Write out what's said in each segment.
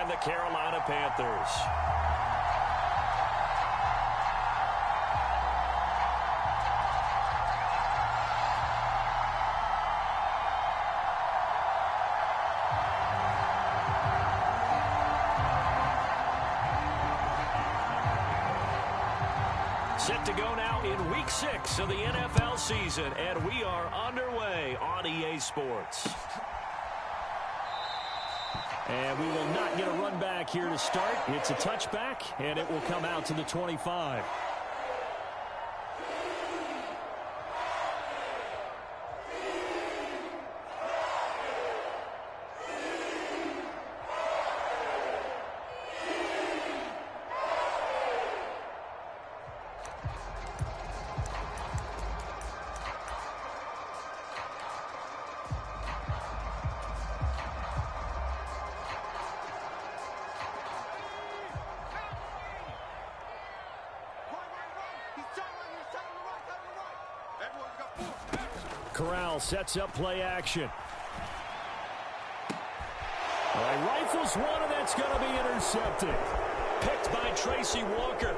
and the Carolina Panthers. Set to go now in Week 6 of the NFL season, and we are underway on EA Sports. And we will not get a run back here to start. It's a touchback, and it will come out to the 25. Corral sets up play action. All right, rifles one, and that's going to be intercepted. Picked by Tracy Walker.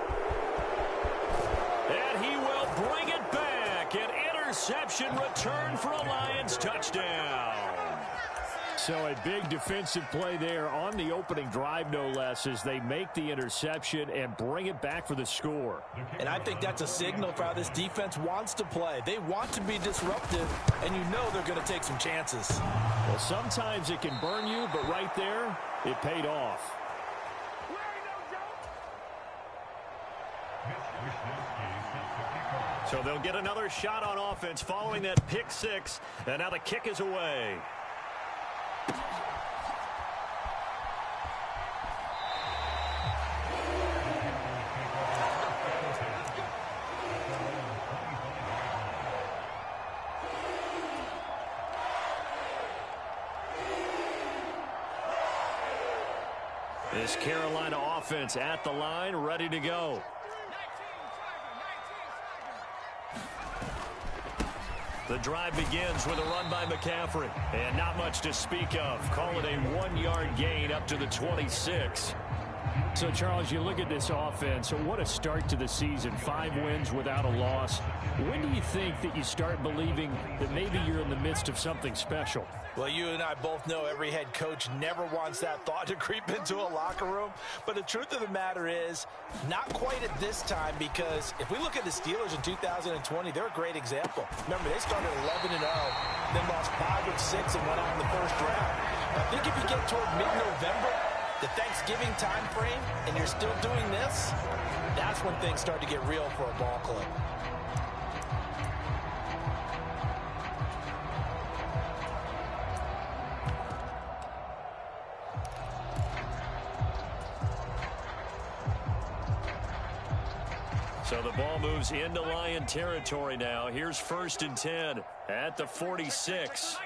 And he will bring it back. An interception return for a Lions touchdown. So a big defensive play there on the opening drive, no less, as they make the interception and bring it back for the score. And I think that's a signal for how this defense wants to play. They want to be disruptive, and you know they're going to take some chances. Well, sometimes it can burn you, but right there, it paid off. So they'll get another shot on offense following that pick six, and now the kick is away. This Carolina offense at the line, ready to go. The drive begins with a run by McCaffrey. And not much to speak of. Call it a 1-yard gain up to the 26. So, Charles, you look at this offense, what a start to the season. 5 wins without a loss. When do you think that you start believing that maybe you're in the midst of something special? Well, you and I both know every head coach never wants that thought to creep into a locker room. But the truth of the matter is, not quite at this time, because if we look at the Steelers in 2020, they're a great example. Remember, they started 11-0, then lost 5 of 6 and went out in the first round. I think if you get toward mid-November, the Thanksgiving time frame, and you're still doing this, that's when things start to get real for a ball club. So the ball moves into Lion territory now. Here's 1st and 10 at the 46.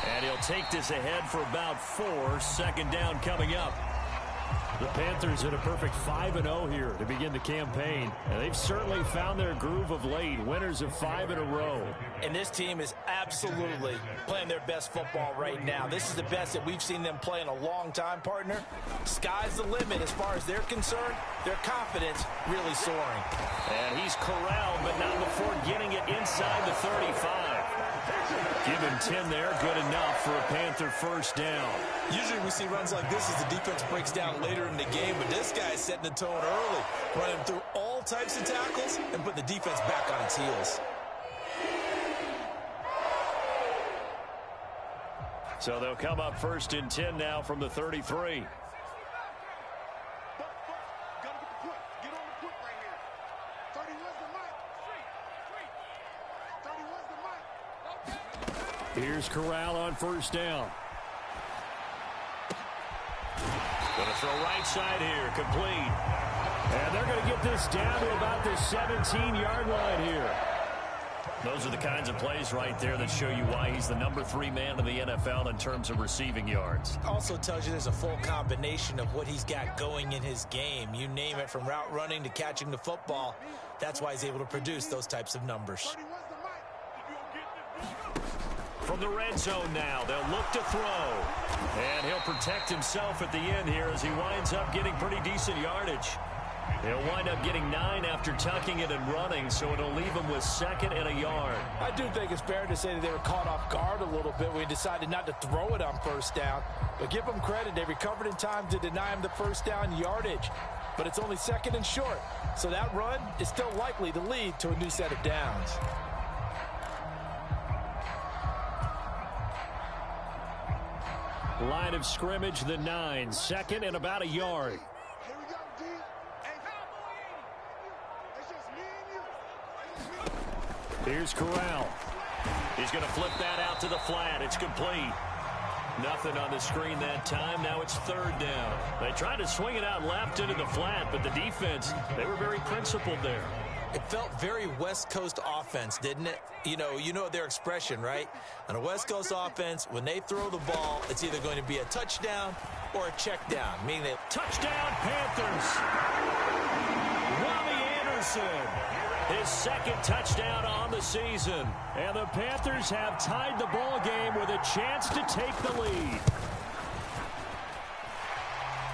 And he'll take this ahead for about 4. 2nd down coming up. The Panthers at a perfect 5-0 here to begin the campaign. And they've certainly found their groove of late. Winners of 5 in a row. And this team is absolutely playing their best football right now. This is the best that we've seen them play in a long time, partner. Sky's the limit as far as they're concerned. Their confidence really soaring. And he's corralled, but not before getting it inside the 35. Give him 10 there, good enough for a Panther 1st down. Usually we see runs like this as the defense breaks down later in the game, but this guy is setting the tone early, running through all types of tackles and putting the defense back on its heels. So they'll come up 1st and 10 now from the 33. Here's Corral on 1st down. Going to throw right side here, complete. And they're going to get this down to about the 17-yard line here. Those are the kinds of plays right there that show you why he's the number 3 man in the NFL in terms of receiving yards. Also tells you there's a full combination of what he's got going in his game. You name it, from route running to catching the football. That's why he's able to produce those types of numbers. From the red zone now, they'll look to throw. And he'll protect himself at the end here as he winds up getting pretty decent yardage. He'll wind up getting 9 after tucking it and running, so it'll leave him with 2nd and a yard. I do think it's fair to say that they were caught off guard a little bit when he decided not to throw it on first down. But give them credit, they recovered in time to deny him the first down yardage. But it's only 2nd and short, so that run is still likely to lead to a new set of downs. Line of scrimmage, the 9, 2nd and about a yard. Here's Corral. He's going to flip that out to the flat. It's complete. Nothing on the screen that time. Now it's 3rd down. They tried to swing it out left into the flat, but the defense, they were very principled there. It felt very West Coast offense, didn't it? You know their expression, right? On a West Coast offense, when they throw the ball, it's either going to be a touchdown or a check down, meaning they... Touchdown, Panthers! Robbie Anderson, his 2nd touchdown on the season. And the Panthers have tied the ball game with a chance to take the lead.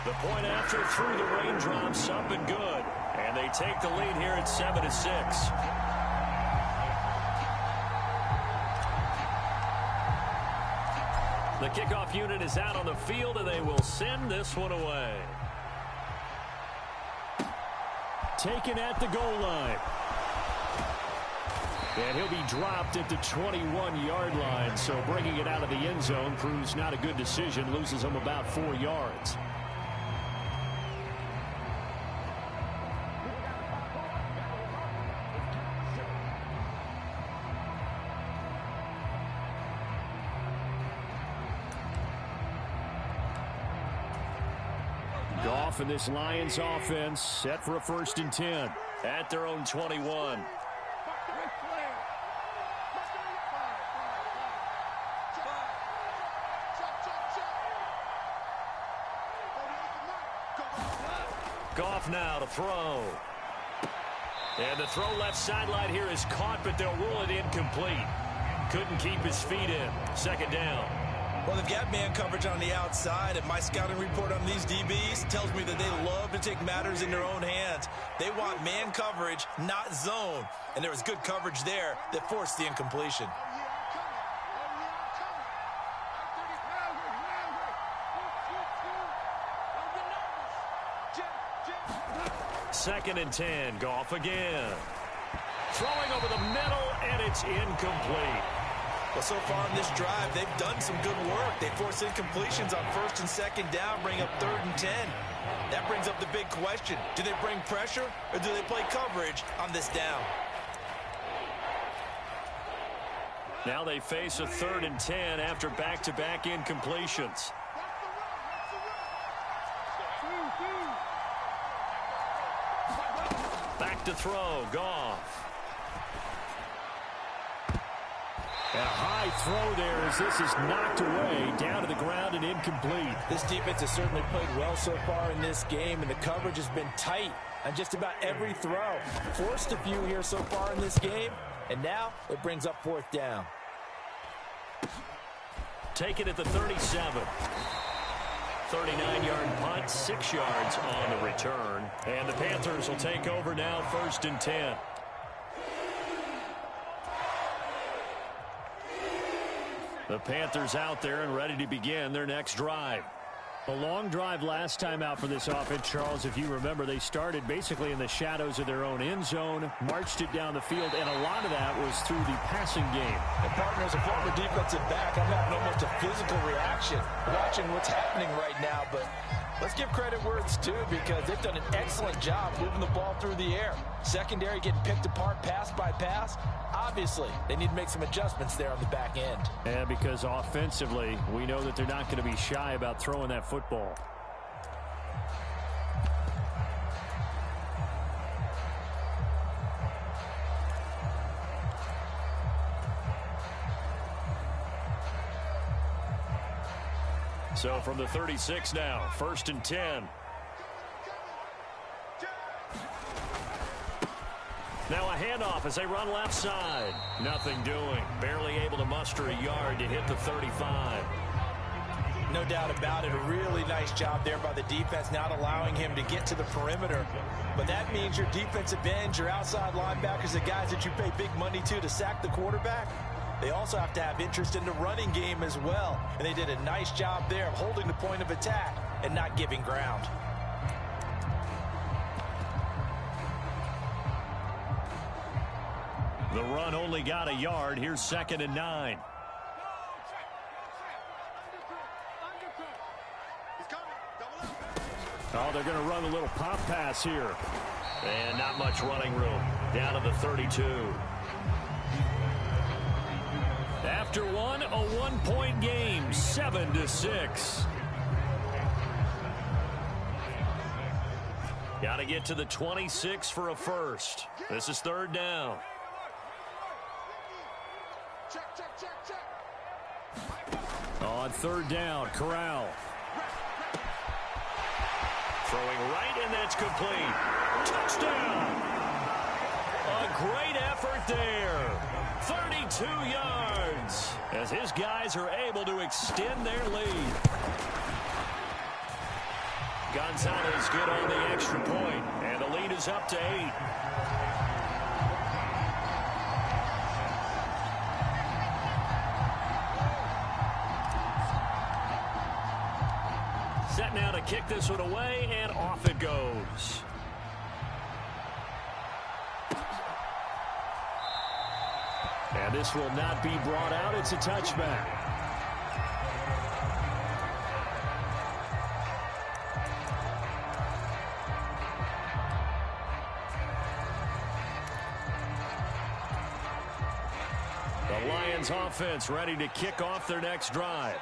The point after through the raindrops up and good. And they take the lead here at 7-6. The kickoff unit is out on the field, and they will send this one away. Taken at the goal line. And he'll be dropped at the 21-yard line, so bringing it out of the end zone proves not a good decision, loses him about 4 yards. Goff and this Lions offense set for a 1st and 10 at their own 21. Goff now to throw. And the throw left sideline here is caught, but they'll rule it incomplete. Couldn't keep his feet in. 2nd down. Well, they've got man coverage on the outside, and my scouting report on these DBs tells me that they love to take matters in their own hands. They want man coverage, not zone. And there was good coverage there that forced the incompletion. Second and 10. Goff again. Throwing over the middle, and it's incomplete. Well, so far in this drive, they've done some good work. They force incompletions on 1st and 2nd down, bring up 3rd and 10. That brings up the big question. Do they bring pressure, or do they play coverage on this down? Now they face a 3rd and 10 after back-to-back incompletions. Back to throw, Goff. And a high throw there as this is knocked away, down to the ground and incomplete. This defense has certainly played well so far in this game, and the coverage has been tight on just about every throw. Forced a few here so far in this game, and now it brings up 4th down. Take it at the 37. 39-yard punt, 6 yards on the return. And the Panthers will take over now, 1st and 10. The Panthers out there and ready to begin their next drive. A long drive last time out for this offense, Charles. If you remember, they started basically in the shadows of their own end zone, marched it down the field, and a lot of that was through the passing game. And partner, as a former defensive back, I'm having almost a physical reaction watching what's happening right now. But let's give credit where it's due, because they've done an excellent job moving the ball through the air. Secondary getting picked apart pass by pass. Obviously, they need to make some adjustments there on the back end. Yeah, because offensively, we know that they're not going to be shy about throwing that football. So from the 36 now, 1st and 10. Now a handoff as they run left side. Nothing doing. Barely able to muster a yard to hit the 35. No doubt about it. A really nice job there by the defense, not allowing him to get to the perimeter. But that means your defensive ends, your outside linebackers, the guys that you pay big money to sack the quarterback, they also have to have interest in the running game as well. And they did a nice job there of holding the point of attack and not giving ground. The run only got a yard. Here's 2nd and 9. Oh, they're going to run a little pop pass here. And not much running room. Down to the 32. After one, a one-point game, 7-6. Got to get to the 26 for a first. This is 3rd down. On 3rd down, Corral. Throwing right, and that's complete. Touchdown! A great effort there. 32 yards as his guys are able to extend their lead. Gonzalez good on the extra point, and the lead is up to 8. Set now to kick this one away, and off it goes. And this will not be brought out. It's a touchback. The Lions offense ready to kick off their next drive.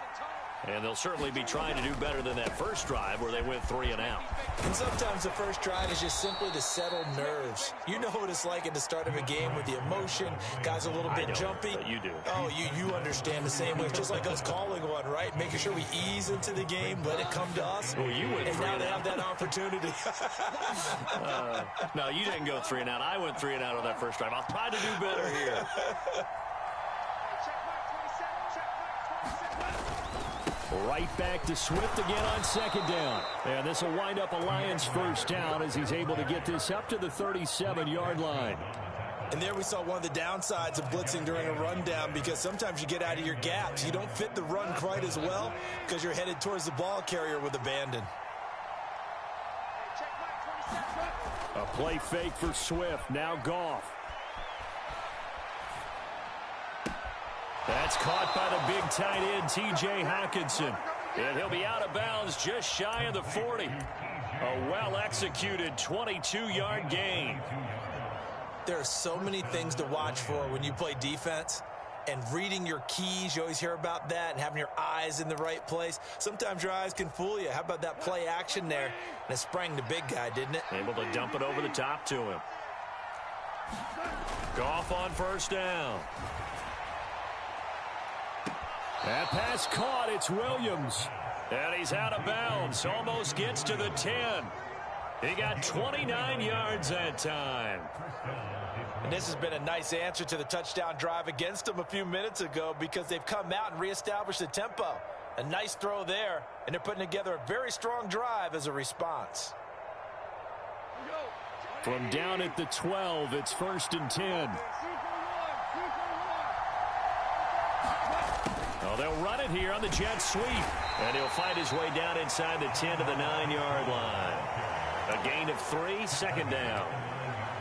And they'll certainly be trying to do better than that first drive where they went 3 and out. And sometimes the first drive is just simply to settle nerves. You know what it's like at the start of a game with the emotion. Guys a little bit jumpy. But you do. Oh, you understand the same way. Just like us calling one, right? Making sure we ease into the game, let it come to us. Well, you went 3 and now and they out. have that opportunity. No, you didn't go 3 and out. I went 3 and out on that first drive. I'll try to do better here. Right back to Swift again on 2nd down. And this will wind up a Lions first down as he's able to get this up to the 37-yard line. And there we saw one of the downsides of blitzing during a rundown, because sometimes you get out of your gaps. You don't fit the run quite as well because you're headed towards the ball carrier with abandon. A play fake for Swift. Now Goff. That's caught by the big tight end, T.J. Hockenson. And he'll be out of bounds just shy of the 40. A well-executed 22-yard gain. There are so many things to watch for when you play defense. And reading your keys, you always hear about that, and having your eyes in the right place. Sometimes your eyes can fool you. How about that play action there? And it sprang the big guy, didn't it? Able to dump it over the top to him. Goff on first down. That pass caught. It's Williams. And he's out of bounds. Almost gets to the 10. He got 29 yards that time. And this has been a nice answer to the touchdown drive against them a few minutes ago, because they've come out and reestablished the tempo. A nice throw there, and they're putting together a very strong drive as a response. From down at the 12, it's 1st and 10. Oh, they'll run it here on the jet sweep. And he'll fight his way down inside the 10 to the 9-yard line. A gain of 3, 2nd down.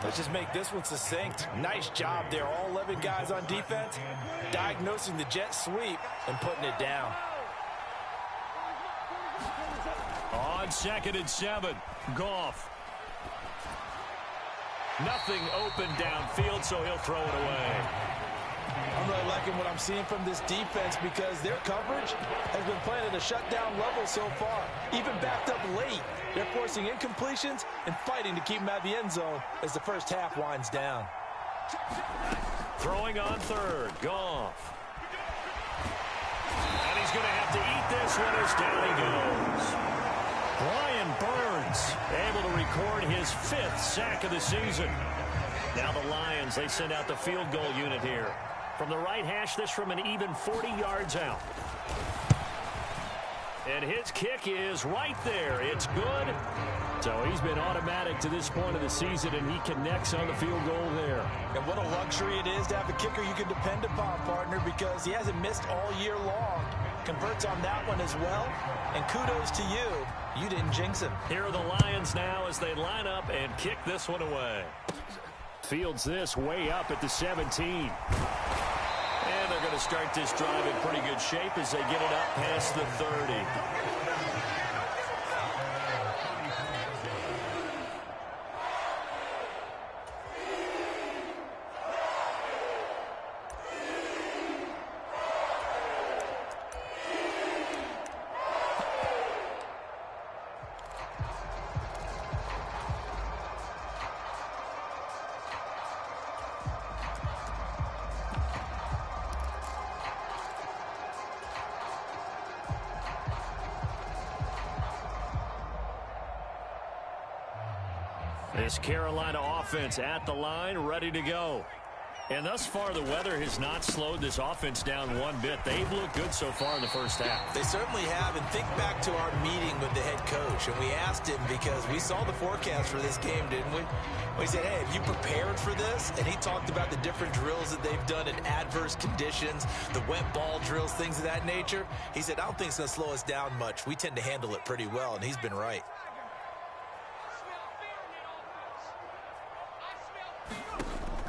Let's just make this one succinct. Nice job there. All 11 guys on defense diagnosing the jet sweep and putting it down. On 2nd and 7, Goff. Nothing open downfield, so he'll throw it away. I'm really liking what I'm seeing from this defense, because their coverage has been playing at a shutdown level so far. Even backed up late, they're forcing incompletions and fighting to keep them out of the end zone as the first half winds down. Throwing on 3rd, Goff. And he's going to have to eat this one as down he goes. Brian Burns able to record his 5th sack of the season. Now the Lions, they send out the field goal unit here. From the right hash, this from an even 40 yards out. And his kick is right there. It's good. So he's been automatic to this point of the season, and he connects on the field goal there. And what a luxury it is to have a kicker you can depend upon, partner, because he hasn't missed all year long. Converts on that one as well. And kudos to you. You didn't jinx him. Here are the Lions now as they line up and kick this one away. Fields this way up at the 17. And they're going to start this drive in pretty good shape as they get it up past the 30. This Carolina offense at the line, ready to go. And thus far, the weather has not slowed this offense down one bit. They've looked good so far in the first half. They certainly have. And think back to our meeting with the head coach. And we asked him because we saw the forecast for this game, didn't we? We said, hey, have you prepared for this? And he talked about the different drills that they've done in adverse conditions, the wet ball drills, things of that nature. He said, I don't think it's going to slow us down much. We tend to handle it pretty well, and he's been right.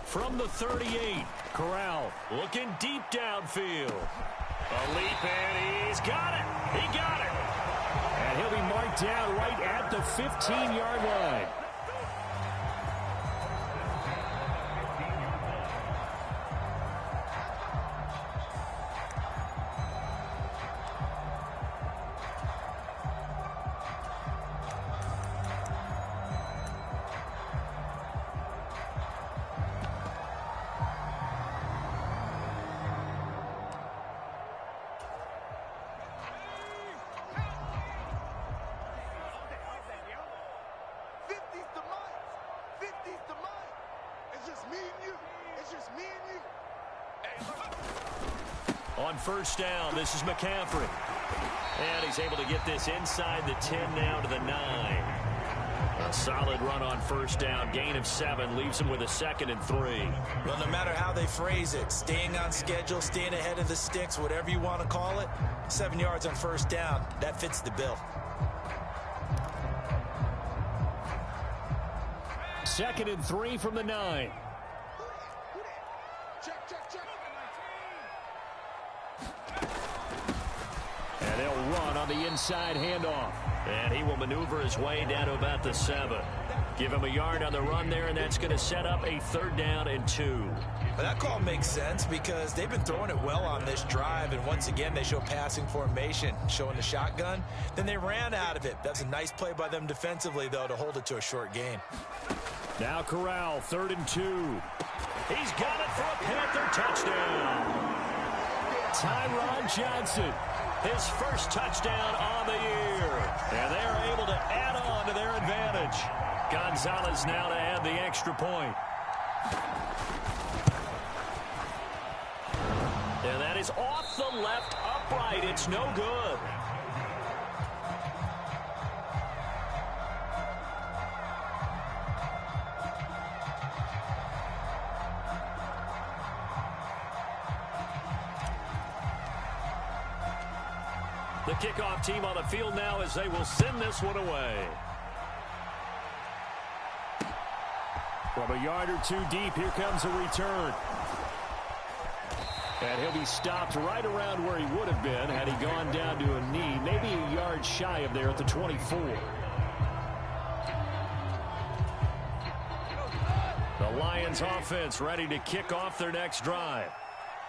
From the 38, Corral looking deep downfield. A leap, and he's got it. He got it. And he'll be marked down right at the 15-yard line. On first down, this is McCaffrey. And he's able to get this inside the 10 now to the 9. A solid run on first down. Gain of 7 leaves him with a 2nd and 3. Well, no matter how they phrase it, staying on schedule, staying ahead of the sticks, whatever you want to call it, 7 yards on first down, that fits the bill. 2nd and 3 from the 9. And they'll run on the inside handoff. And he will maneuver his way down to about the 7. Give him a yard on the run there, and that's going to set up a 3rd down and 2. Well, that call makes sense because they've been throwing it well on this drive, and once again they show passing formation, showing the shotgun. Then they ran out of it. That's a nice play by them defensively, though, to hold it to a short gain. Now Corral, 3rd and 2. He's got it for a Panther touchdown. Tyron Johnson, his first touchdown on the year. And they are able to add on to their advantage. Gonzalez now to add the extra point. And that is off the left upright. It's no good. The kickoff team on the field now as they will send this one away. From a yard or 2 deep, here comes a return. And he'll be stopped right around where he would have been had he gone down to a knee, maybe a yard shy of there at the 24. The Lions offense ready to kick off their next drive.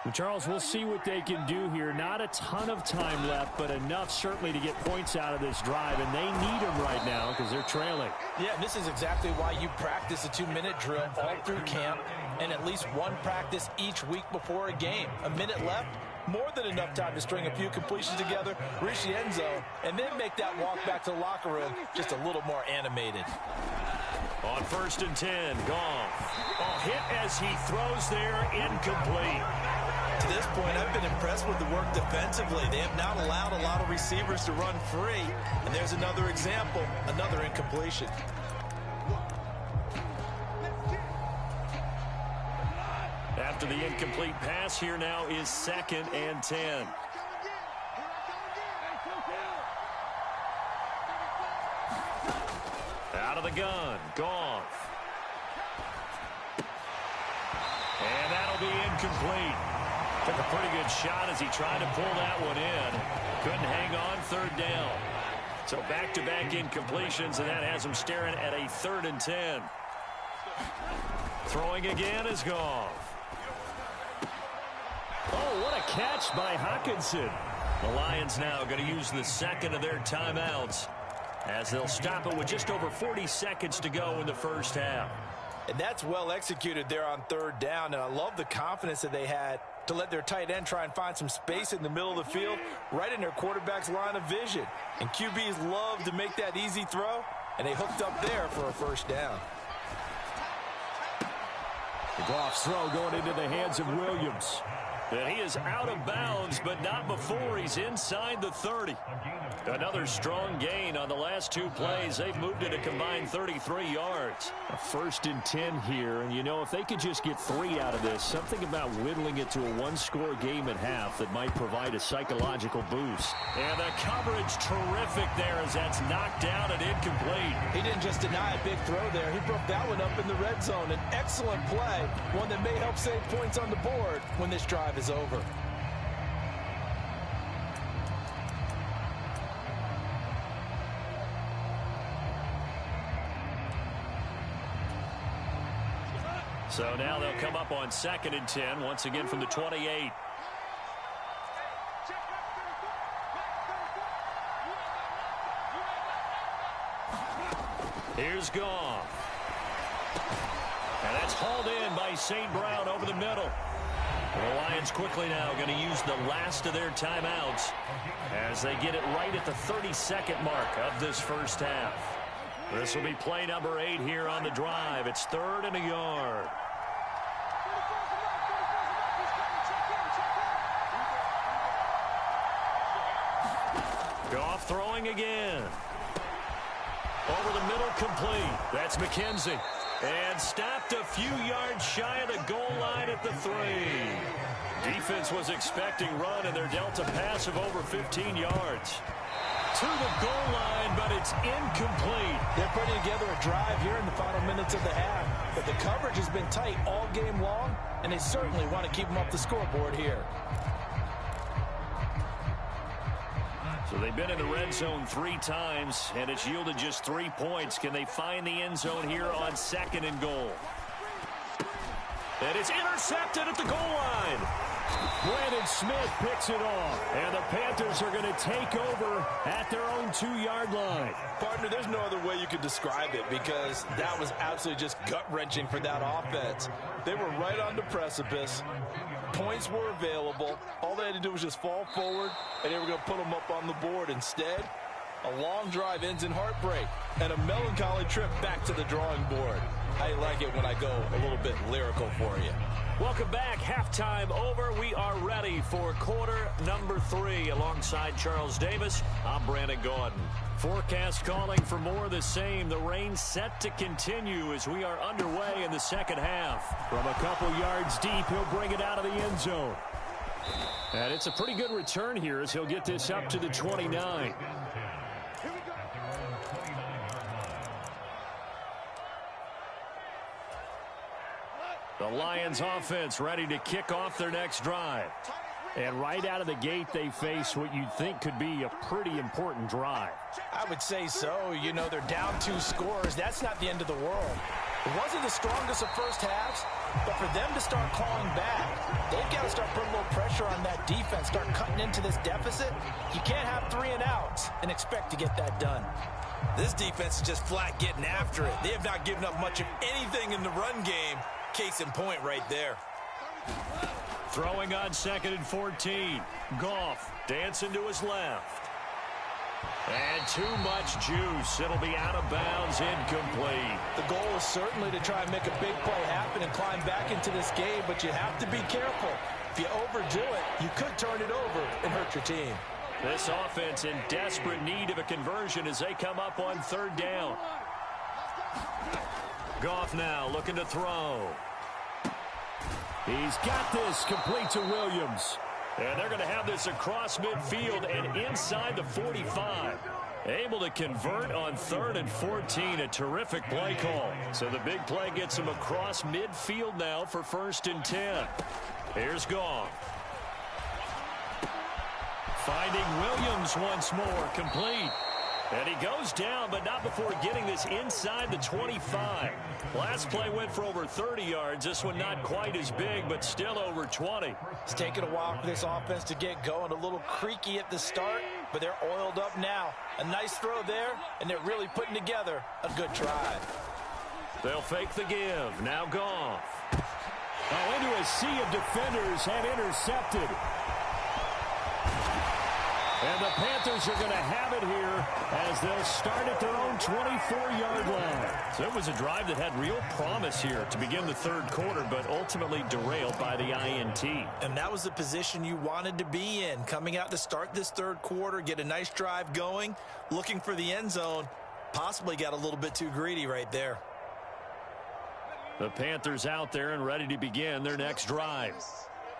Well, Charles, we'll see what they can do here. Not a ton of time left, but enough certainly to get points out of this drive, and they need them right now because they're trailing. Yeah, this is exactly why you practice a 2-minute drill all through camp and at least one practice each week before a game. A minute left, more than enough time to string a few completions together, reach the end zone, and then make that walk back to the locker room just a little more animated. On 1st and 10, Goff. Oh, hit as he throws there, incomplete. To this point, I've been impressed with the work defensively. They have not allowed a lot of receivers to run free. And there's another example, another incompletion. After the incomplete pass, here now is 2nd and 10. Out of the gun, Goff. And that'll be incomplete. Took a pretty good shot as he tried to pull that one in. Couldn't hang on, 3rd down. So back-to-back incompletions, and that has him staring at a 3rd and 10. Throwing again is Goff. Oh, what a catch by Hockenson. The Lions now going to use the 2nd of their timeouts as they'll stop it with just over 40 seconds to go in the first half. And that's well executed there on 3rd down. And I love the confidence that they had to let their tight end try and find some space in the middle of the field, right in their quarterback's line of vision. And QBs love to make that easy throw, and they hooked up there for a 1st down. The Goff's throw going into the hands of Williams. And he is out of bounds, but not before he's inside the 30. Another strong gain on the last 2 plays. They've moved it a combined 33 yards. A 1st and 10 here, and you know, if they could just get 3 out of this, something about whittling it to a 1-score game at half that might provide a psychological boost. And the coverage terrific there as that's knocked down and incomplete. He didn't just deny a big throw there. He broke that one up in the red zone. An excellent play, one that may help save points on the board when this drive is over. So now they'll come up on 2nd and 10, once again from the 28. Here's Goff. And that's hauled in by St. Brown over the middle. The Lions quickly now going to use the last of their timeouts as they get it right at the 32nd mark of this first half. This will be play number 8 here on the drive. It's 3rd and a yard. Goff throwing again. Over the middle, complete. That's McKenzie. And stopped a few yards shy of the goal line at the 3. Defense was expecting run, and they're dealt a pass of over 15 yards. To the goal line, but it's incomplete. They're putting together a drive here in the final minutes of the half. But the coverage has been tight all game long, and they certainly want to keep them up the scoreboard here. So they've been in the red zone 3 times, and it's yielded just 3 points. Can they find the end zone here on 2nd and goal? And it's intercepted at the goal line. Brandon Smith picks it off, and the Panthers are going to take over at their own 2-yard line. Partner, there's no other way you could describe it because that was absolutely just gut-wrenching for that offense. They were right on the precipice. Points were available. All they had to do was just fall forward, and they were going to put them up on the board. Instead, a long drive ends in heartbreak and a melancholy trip back to the drawing board. I like it when I go a little bit lyrical for you. Welcome back. Halftime over. We are ready for quarter number 3. Alongside Charles Davis, I'm Brandon Gaudin. Forecast calling for more of the same. The rain set to continue as we are underway in the second half. From a couple yards deep, he'll bring it out of the end zone. And it's a pretty good return here as he'll get this up to the 29. The Lions offense ready to kick off their next drive. And right out of the gate, they face what you'd think could be a pretty important drive. I would say so. You know, they're down 2 scores. That's not the end of the world. It wasn't the strongest of first halves, but for them to start clawing back, they've got to start putting a little pressure on that defense, start cutting into this deficit. You can't have 3 and outs and expect to get that done. This defense is just flat getting after it. They have not given up much of anything in the run game. Case in point right there. Throwing on 2nd and 14. Goff dancing to his left. And too much juice. It'll be out of bounds, incomplete. The goal is certainly to try and make a big play happen and climb back into this game, but you have to be careful. If you overdo it, you could turn it over and hurt your team. This offense in desperate need of a conversion as they come up on third down. Goff now looking to throw. He's got this complete to Williams. And they're going to have this across midfield and inside the 45. Able to convert on 3rd and 14. A terrific play call. So the big play gets him across midfield now for 1st and 10. Here's Goff. Finding Williams once more, complete. And he goes down, but not before getting this inside the 25. Last play went for over 30 yards. This one not quite as big, but still over 20. It's taken a while for this offense to get going. A little creaky at the start, but they're oiled up now. A nice throw there, and they're really putting together a good try. They'll fake the give. Now Goff. Oh, into a sea of defenders and intercepted. And the Panthers are going to have it here as they'll start at their own 24-yard line. So it was a drive that had real promise here to begin the 3rd quarter, but ultimately derailed by the INT. And that was the position you wanted to be in. Coming out to start this 3rd quarter, get a nice drive going, looking for the end zone. Possibly got a little bit too greedy right there. The Panthers out there and ready to begin their next drive.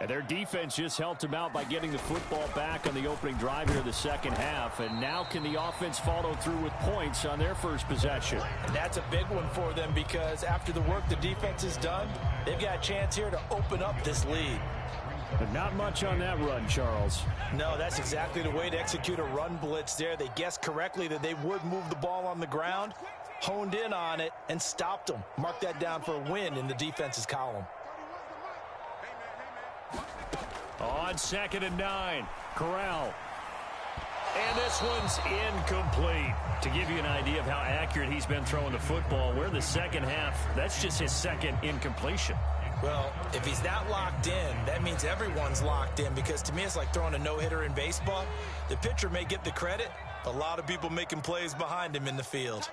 And their defense just helped them out by getting the football back on the opening drive here in the 2nd half. And now can the offense follow through with points on their first possession? And that's a big one for them because after the work the defense has done, they've got a chance here to open up this lead. But not much on that run, Charles. No, that's exactly the way to execute a run blitz there. They guessed correctly that they would move the ball on the ground, honed in on it, and stopped them. Mark that down for a win in the defense's column. On 2nd and 9, Corral. And this one's incomplete. To give you an idea of how accurate he's been throwing the football, we're in the 2nd half. That's just his 2nd incompletion. Well, if he's not locked in, that means everyone's locked in because to me it's like throwing a no-hitter in baseball. The pitcher may get the credit, but a lot of people making plays behind him in the field.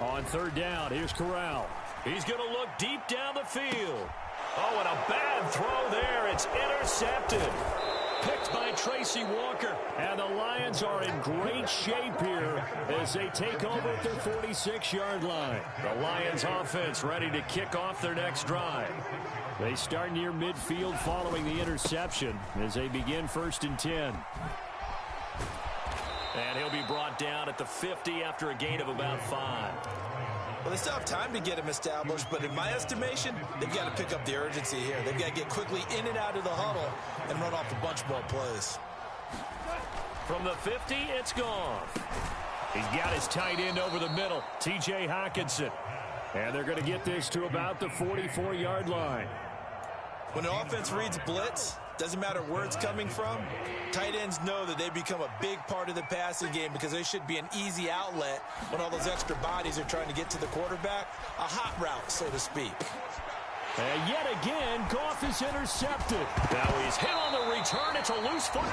On 3rd down, here's Corral. He's going to look deep down the field. Oh, and a bad throw there. It's intercepted. Picked by Tracy Walker. And the Lions are in great shape here as they take over at their 46-yard line. The Lions offense ready to kick off their next drive. They start near midfield following the interception as they begin 1st and 10. And he'll be brought down at the 50 after a gain of about 5. Well, they still have time to get him established, but in my estimation, they've got to pick up the urgency here. They've got to get quickly in and out of the huddle and run off a bunch more plays. From the 50, it's Goff. He's got his tight end over the middle, T.J. Hockenson. And they're going to get this to about the 44-yard line. When the offense reads blitz, doesn't matter where it's coming from, tight ends know that they become a big part of the passing game because they should be an easy outlet when all those extra bodies are trying to get to the quarterback. A hot route, so to speak. And yet again, Goff is intercepted. Now he's hit on the return. It's a loose football.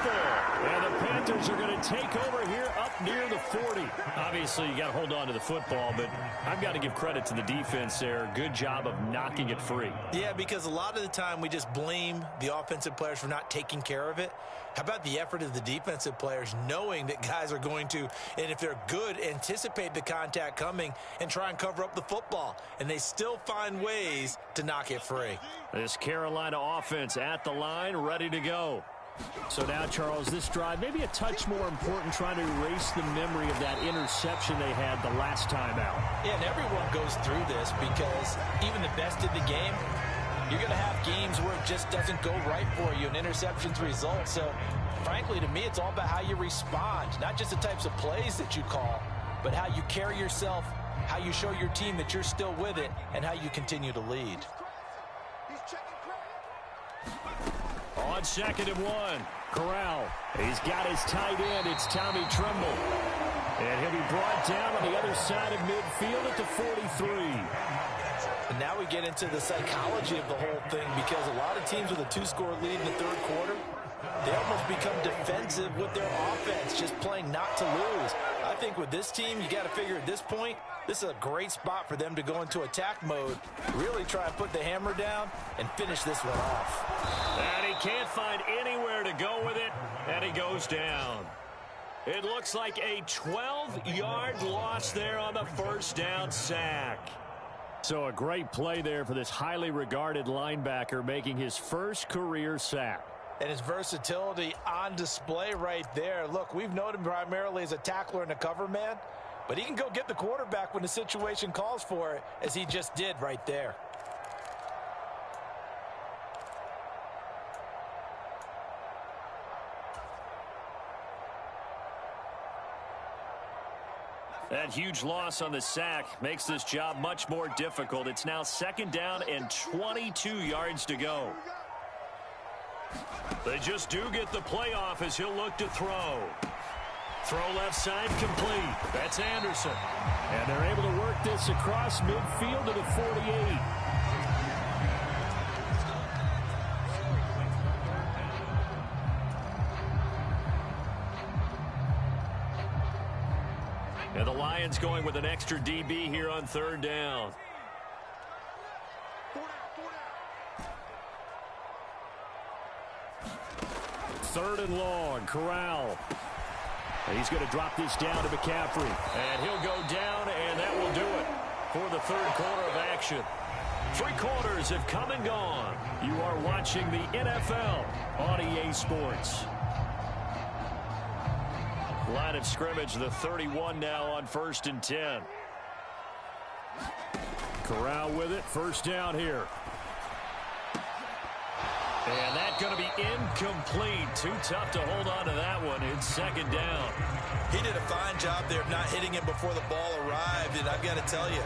And the Panthers are going to take over here up near the 40. Obviously, you got to hold on to the football, but I've got to give credit to the defense there. Good job of knocking it free. Yeah, because a lot of the time we just blame the offensive players for not taking care of it. How about the effort of the defensive players knowing that guys are going to, and if they're good, anticipate the contact coming and try and cover up the football. And they still find ways to knock it free. This Carolina offense at the line, ready to go. So now, Charles, this drive maybe a touch more important, trying to erase the memory of that interception they had the last time out. Yeah, and everyone goes through this because even the best in the game, you're going to have games where it just doesn't go right for you and interceptions result. So, frankly, to me, it's all about how you respond, not just the types of plays that you call, but how you carry yourself, how you show your team that you're still with it, and how you continue to lead. On 2nd and 1, Corral. He's got his tight end. It's Tommy Tremble. And he'll be brought down on the other side of midfield at the 43. And now we get into the psychology of the whole thing, because a lot of teams with a 2-score lead in the third quarter, they almost become defensive with their offense, just playing not to lose. I think with this team, you got to figure at this point, this is a great spot for them to go into attack mode, really try and put the hammer down and finish this one off. And he can't find anywhere to go with it, and he goes down. It looks like a 12-yard loss there on the first down sack. So a great play there for this highly regarded linebacker, making his first career sack. And his versatility on display right there. Look, we've known him primarily as a tackler and a cover man, but he can go get the quarterback when the situation calls for it, as he just did right there. That huge loss on the sack makes this job much more difficult. It's now second down and 22 yards to go. They just do get the play off as he'll look to throw. Throw left side complete. That's Anderson. And they're able to work this across midfield to the 48. And the Lions going with an extra DB here on third down. Third and long, Corral. And he's going to drop this down to McCaffrey. And he'll go down, and that will do it for the third quarter of action. 3 quarters have come and gone. You are watching the NFL on EA Sports. Line of scrimmage, the 31 now on 1st and 10. Corral with it, first down here. And that's going to be incomplete. Too tough to hold on to that one. It's second down. He did a fine job there of not hitting him before the ball arrived, and I've got to tell you,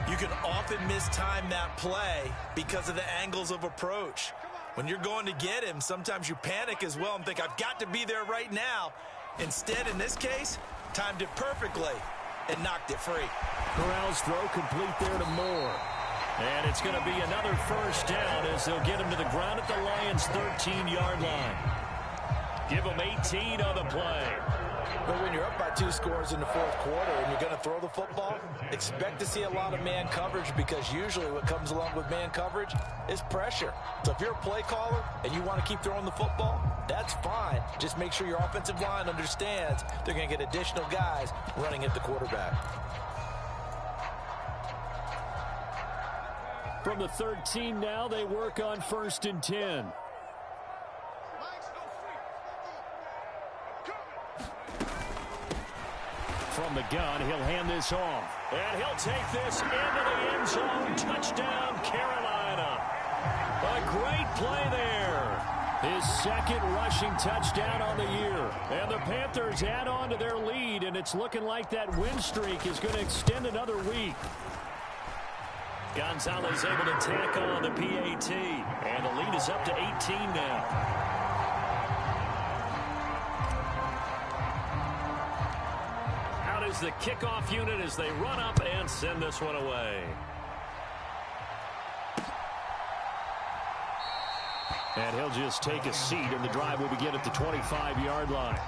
you can often mistime that play because of the angles of approach. When you're going to get him, sometimes you panic as well and think, I've got to be there right now. Instead, in this case, timed it perfectly and knocked it free. Corral's throw complete there to Moore. And it's going to be another first down as they'll get him to the ground at the Lions' 13-yard line. Give them 18 on the play. But when you're up by 2 scores in the fourth quarter and you're going to throw the football, expect to see a lot of man coverage, because usually what comes along with man coverage is pressure. So if you're a play caller and you want to keep throwing the football, that's fine. Just make sure your offensive line understands they're going to get additional guys running at the quarterback. From the 13 now, they work on 1st and 10. From the gun, he'll hand this off. And he'll take this into the end zone. Touchdown, Carolina. A great play there. His second rushing touchdown on the year. And the Panthers add on to their lead, and it's looking like that win streak is going to extend another week. Gonzalez able to tack on the PAT. And the lead is up to 18 now. Out is the kickoff unit as they run up and send this one away. And he'll just take a seat, and the drive will begin at the 25-yard line.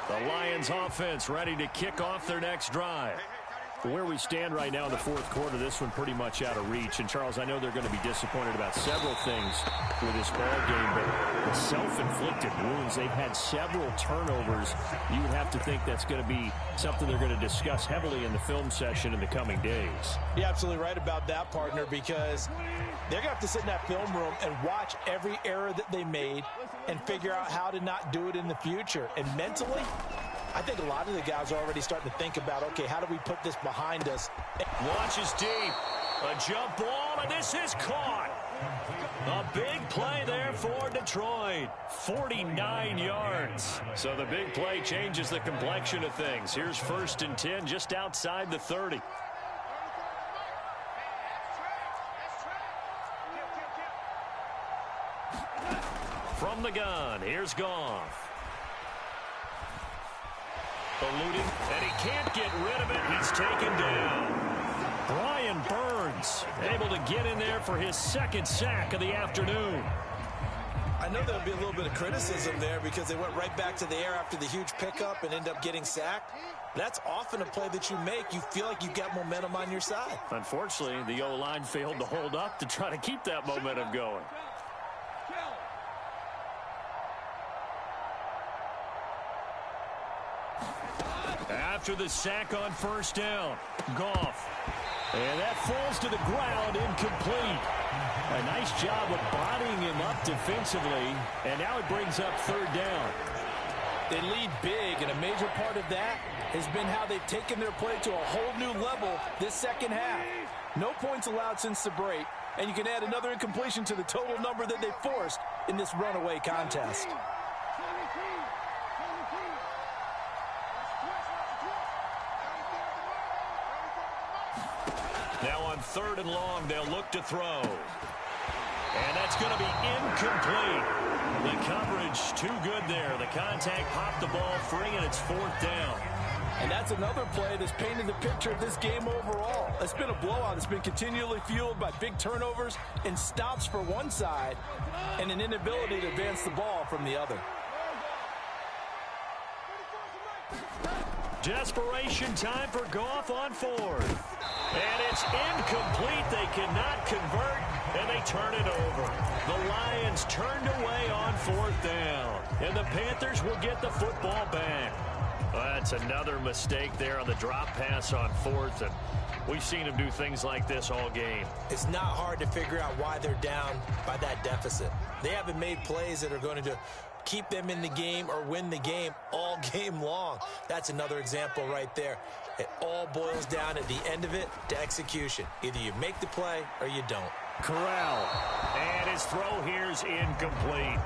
The Lions offense ready to kick off their next drive. Where we stand right now in the fourth quarter, this one pretty much out of reach. And, Charles, I know they're going to be disappointed about several things with this ball game, but the self-inflicted wounds, they've had several turnovers. You would have to think that's going to be something they're going to discuss heavily in the film session in the coming days. You're absolutely right about that, partner, because they're going to have to sit in that film room and watch every error that they made and figure out how to not do it in the future. And mentally, I think a lot of the guys are already starting to think about, okay, how do we put this behind us? Launch is deep. A jump ball, and this is caught. A big play there for Detroit. 49 yards. So the big play changes the complexion of things. Here's 1st and 10 just outside the 30. From the gun, here's Goff. Eluding, and he can't get rid of it. He's taken down. Brian Burns able to get in there for his second sack of the afternoon. I know there'll be a little bit of criticism there because they went right back to the air after the huge pickup and ended up getting sacked. That's often a play that you make. You feel like you've got momentum on your side. Unfortunately, the O-line failed to hold up to try to keep that momentum going. After the sack on first down, Goff. And that falls to the ground, incomplete. A nice job of bodying him up defensively, and now it brings up third down. They lead big, and a major part of that has been how they've taken their play to a whole new level this second half. No points allowed since the break, and you can add another incompletion to the total number that they forced in this runaway contest. Now on third and long, they'll look to throw. And that's going to be incomplete. The coverage too good there. The contact popped the ball free, and it's fourth down. And that's another play that's painted the picture of this game overall. It's been a blowout. It's been continually fueled by big turnovers and stops for one side and an inability to advance the ball from the other. Desperation time for Goff on fourth. And it's incomplete. They cannot convert, and they turn it over. The Lions turned away on fourth down, and the Panthers will get the football back. Well, that's another mistake there on the drop pass on fourth, and we've seen them do things like this all game. It's not hard to figure out why they're down by that deficit. They haven't made plays that are going to keep them in the game or win the game all game long. That's another example right there. It all boils down at the end of it to execution. Either you make the play or you don't. Corral, and his throw here's incomplete.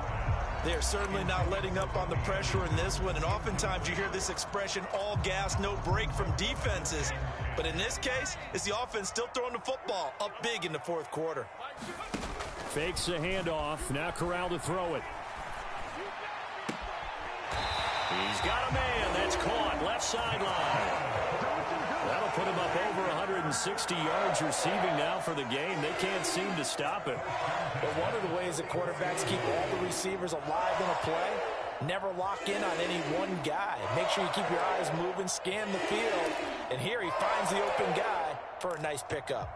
They're certainly not letting up on the pressure in this one, and oftentimes you hear this expression, all gas, no break from defenses. But in this case, it's the offense still throwing the football up big in the fourth quarter. Fakes the handoff. Now Corral to throw it. He's got a man. That's caught. Left sideline. That'll put him up over 160 yards receiving now for the game. They can't seem to stop it. But one of the ways that quarterbacks keep all the receivers alive in a play, never lock in on any one guy. Make sure you keep your eyes moving, scan the field. And here he finds the open guy for a nice pickup.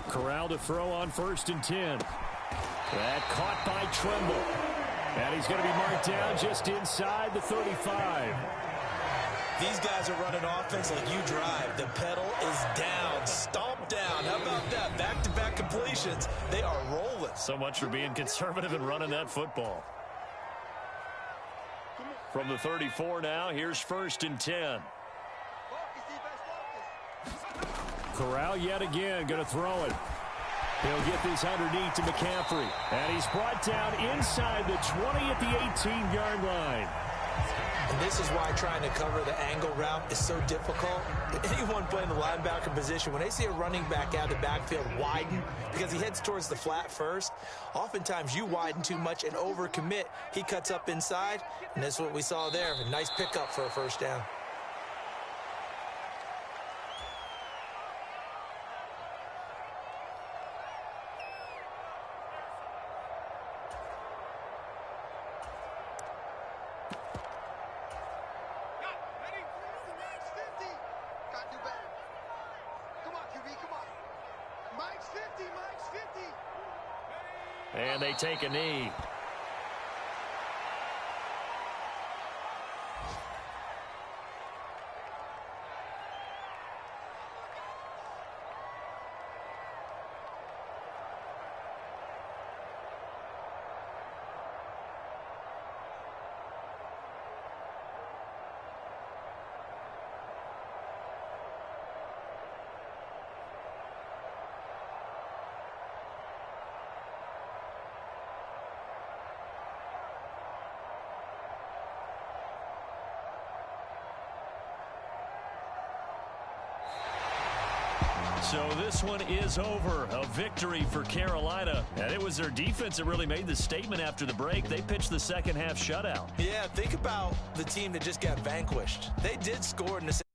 Corral to throw on first and 10. That caught by Tremble. And he's going to be marked down just inside the 35. These guys are running offense like you drive. The pedal is down, stomp down. How about that? Back-to-back completions. They are rolling. So much for being conservative and running that football. From the 34 now, here's first and 10. Corral yet again going to throw it. He'll get this underneath to McCaffrey. And he's brought down inside the 20 at the 18-yard line. And this is why trying to cover the angle route is so difficult. Anyone playing the linebacker position, when they see a running back out of the backfield widen because he heads towards the flat first, oftentimes you widen too much and overcommit. He cuts up inside, and that's what we saw there. A nice pickup for a first down. And they take a knee. So this one is over. A victory for Carolina. And it was their defense that really made the statement after the break. They pitched the second half shutout. Yeah, think about the team that just got vanquished. They did score in the